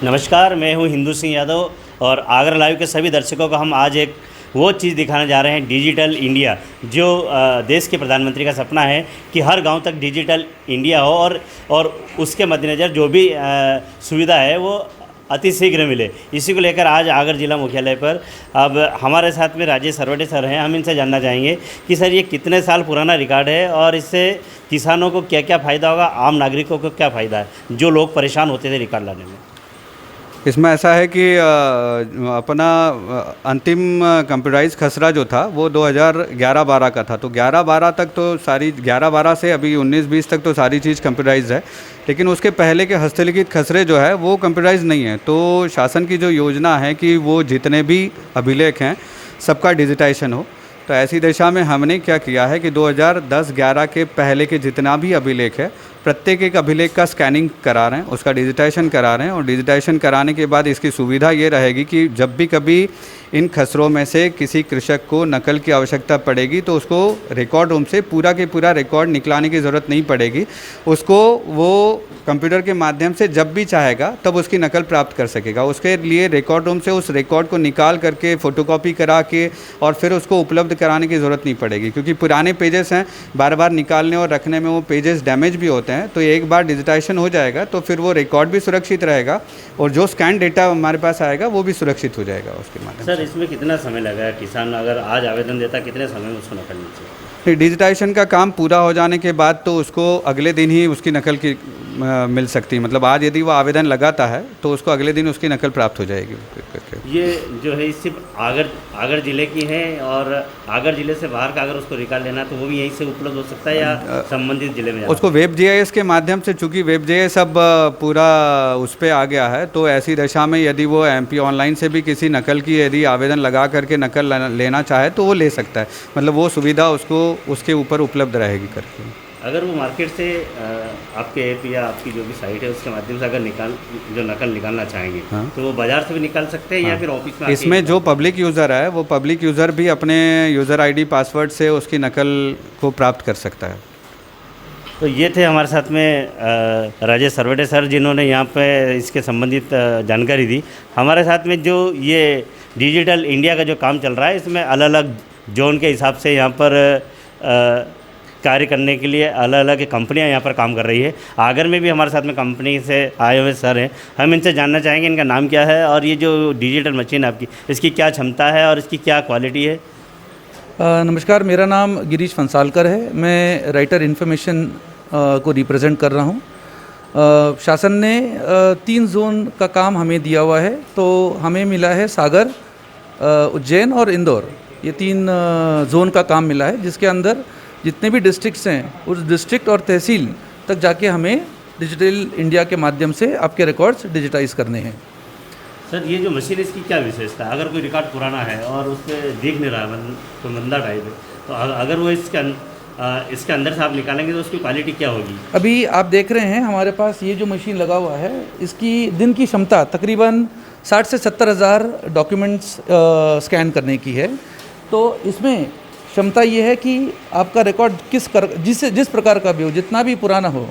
नमस्कार, मैं हूं हिंदू सिंह यादव और आगरा लाइव के सभी दर्शकों को हम आज एक वो चीज़ दिखाने जा रहे हैं, डिजिटल इंडिया, जो देश के प्रधानमंत्री का सपना है कि हर गांव तक डिजिटल इंडिया हो और उसके मद्देनज़र जो भी सुविधा है वो अति शीघ्र मिले। इसी को लेकर आज आगरा जिला मुख्यालय पर अब हमारे साथ में राजेश सरवटे सर हैं। हम इनसे जानना चाहेंगे कि सर ये कितने साल पुराना रिकॉर्ड है और इससे किसानों को क्या क्या फ़ायदा होगा, आम नागरिकों को क्या फ़ायदा है जो लोग परेशान होते थे रिकॉर्ड लाने में। इसमें ऐसा है कि अपना अंतिम कंप्यूटराइज खसरा जो था वो 2011-12 का था। तो 11-12 तक तो सारी 11-12 से अभी 19-20 तक तो सारी चीज़ कंप्यूटराइज है, लेकिन उसके पहले के हस्तलिखित खसरे जो है वो कंप्यूटराइज नहीं है। तो शासन की जो योजना है कि वो जितने भी अभिलेख हैं सबका डिजिटाइजेशन हो, तो ऐसी दिशा में हमने क्या किया है कि 2010-11 के पहले के जितना भी अभिलेख है प्रत्येक एक अभिलेख का स्कैनिंग करा रहे हैं, उसका डिजिटाइजेशन करा रहे हैं। और डिजिटाइजेशन कराने के बाद इसकी सुविधा ये रहेगी कि जब भी कभी इन खसरों में से किसी कृषक को नकल की आवश्यकता पड़ेगी तो उसको रिकॉर्ड रूम से पूरा के पूरा रिकॉर्ड निकलाने की ज़रूरत नहीं पड़ेगी। उसको वो कंप्यूटर के माध्यम से जब भी चाहेगा तब उसकी नकल प्राप्त कर सकेगा। उसके लिए रिकॉर्ड रूम से उस रिकॉर्ड को निकाल करके फ़ोटोकॉपी करा के और फिर उसको उपलब्ध कराने की ज़रूरत नहीं पड़ेगी, क्योंकि पुराने पेजेस हैं, बार बार निकालने और रखने में वो पेजेस डैमेज भी होते हैं। तो एक बार डिजिटाइजेशन हो जाएगा तो फिर वो रिकॉर्ड भी सुरक्षित रहेगा और जो स्कैन डेटा हमारे पास आएगा वो भी सुरक्षित हो जाएगा उसके माध्यम से। सर इसमें कितना समय लगा, किसान अगर आज आवेदन देता कितने समय में उसको नकल मिल चाहिए? डिजिटाइजेशन का काम पूरा हो जाने के बाद तो उसको अगले दिन ही उसकी नकल की मिल सकती है। मतलब आज यदि वो आवेदन लगाता है तो उसको अगले दिन उसकी नकल प्राप्त हो जाएगी। ये जो है सिर्फ आगर जिले की है और आगर जिले से बाहर का अगर उसको रिकॉर्ड लेना तो वो भी यहीं से उपलब्ध हो सकता है या संबंधित जिले में? उसको वेब जीआईएस के माध्यम से, चूँकि वेब जीआईएस अब पूरा उस पर आ गया है, तो ऐसी दशा में यदि वो एमपी ऑनलाइन से भी किसी नकल की यदि आवेदन लगा करके नकल लेना चाहे तो वो ले सकता है। मतलब वो सुविधा उसको उसके ऊपर उपलब्ध रहेगी करके। अगर वो मार्केट से आपके ऐप या आपकी जो भी साइट है उसके माध्यम से अगर नकल निकालना चाहेंगे, हाँ, तो वो बाज़ार से भी निकाल सकते हैं, हाँ, या फिर ऑफिस में? इसमें जो पब्लिक यूज़र है वो पब्लिक यूज़र भी अपने यूज़र आईडी पासवर्ड से उसकी नकल को प्राप्त कर सकता है। तो ये थे हमारे साथ में राजेश सरवटे सर, जिन्होंने यहाँ पे इसके संबंधित जानकारी दी। हमारे साथ में जो ये डिजिटल इंडिया का जो काम चल रहा है, इसमें अलग अलग जोन के हिसाब से यहाँ पर कार्य करने के लिए अलग अलग कंपनियां यहाँ पर काम कर रही है। आगर में भी हमारे साथ में कंपनी से आए हुए सर हैं। हम इनसे जानना चाहेंगे इनका नाम क्या है और ये जो डिजिटल मशीन आपकी, इसकी क्या क्षमता है और इसकी क्या क्वालिटी है? नमस्कार, मेरा नाम गिरीश फंसालकर है। मैं राइटर इन्फॉर्मेशन को रिप्रेजेंट कर रहा हूँ। शासन ने 3 जोन का काम हमें दिया हुआ है, तो हमें मिला है सागर, उज्जैन और इंदौर। ये 3 जोन का काम मिला है, जिसके अंदर जितने भी डिस्ट्रिक्ट्स हैं उस डिस्ट्रिक्ट और तहसील तक जाके हमें डिजिटल इंडिया के माध्यम से आपके रिकॉर्ड्स डिजिटाइज करने हैं। सर ये जो मशीन, इसकी क्या विशेषता है? अगर कोई रिकॉर्ड पुराना है और उस पर दिख नहीं रहा है, तो मंदा टाइप है, तो अगर वो इसके अंदर से आप निकालेंगे तो उसकी क्वालिटी क्या होगी? अभी आप देख रहे हैं हमारे पास ये जो मशीन लगा हुआ है, इसकी दिन की क्षमता तकरीबन 60 से 70 हज़ार डॉक्यूमेंट्स स्कैन करने की है। तो इसमें क्षमता ये है कि आपका रिकॉर्ड जिस प्रकार का भी हो, जितना भी पुराना हो,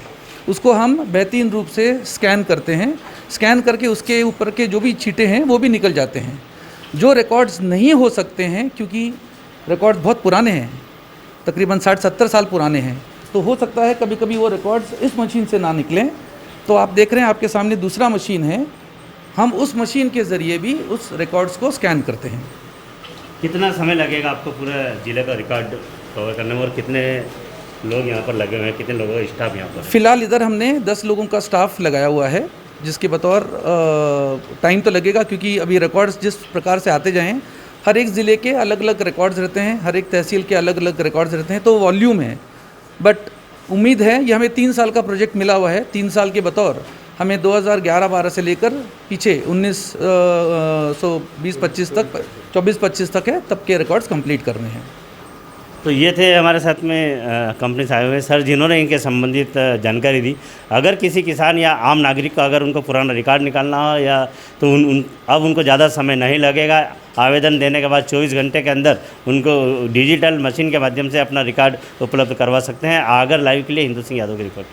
उसको हम बेहतरीन रूप से स्कैन करते हैं। स्कैन करके उसके ऊपर के जो भी छींटे हैं वो भी निकल जाते हैं। जो रिकॉर्ड्स नहीं हो सकते हैं, क्योंकि रिकॉर्ड्स बहुत पुराने हैं, तकरीबन 60-70 साल पुराने हैं, तो हो सकता है कभी कभी वो रिकॉर्ड्स इस मशीन से ना निकलें। तो आप देख रहे हैं आपके सामने दूसरा मशीन है, हम उस मशीन के ज़रिए भी उस रिकॉर्ड्स को स्कैन करते हैं। कितना समय लगेगा आपको पूरे ज़िले का रिकॉर्ड कवर करने में और कितने लोग यहाँ पर लगे हुए हैं, कितने लोगों का स्टाफ यहाँ पर? फ़िलहाल इधर हमने 10 लोगों का स्टाफ लगाया हुआ है, जिसके बतौर टाइम तो लगेगा, क्योंकि अभी रिकॉर्ड्स जिस प्रकार से आते जाएँ, हर एक ज़िले के अलग अलग रिकॉर्ड्स रहते हैं, हर एक तहसील के अलग अलग रिकॉर्ड्स रहते हैं, तो वॉल्यूम है। बट उम्मीद है, ये हमें 3 साल का प्रोजेक्ट मिला हुआ है। 3 साल के बतौर हमें 2011-12 से लेकर पीछे 1920-25 तक, 24-25 तक है, तब के रिकॉर्ड्स कंप्लीट करने हैं। तो ये थे हमारे साथ में कंपनी से आए हुए सर, जिन्होंने इनके संबंधित जानकारी दी। अगर किसी किसान या आम नागरिक का अगर उनको पुराना रिकॉर्ड निकालना हो या तो अब उनको ज़्यादा समय नहीं लगेगा। आवेदन देने के बाद 24 घंटे के अंदर उनको डिजिटल मशीन के माध्यम से अपना रिकॉर्ड उपलब्ध करवा सकते हैं। आगर लाइव के लिए हिंदू सिंह यादव की रिपोर्ट।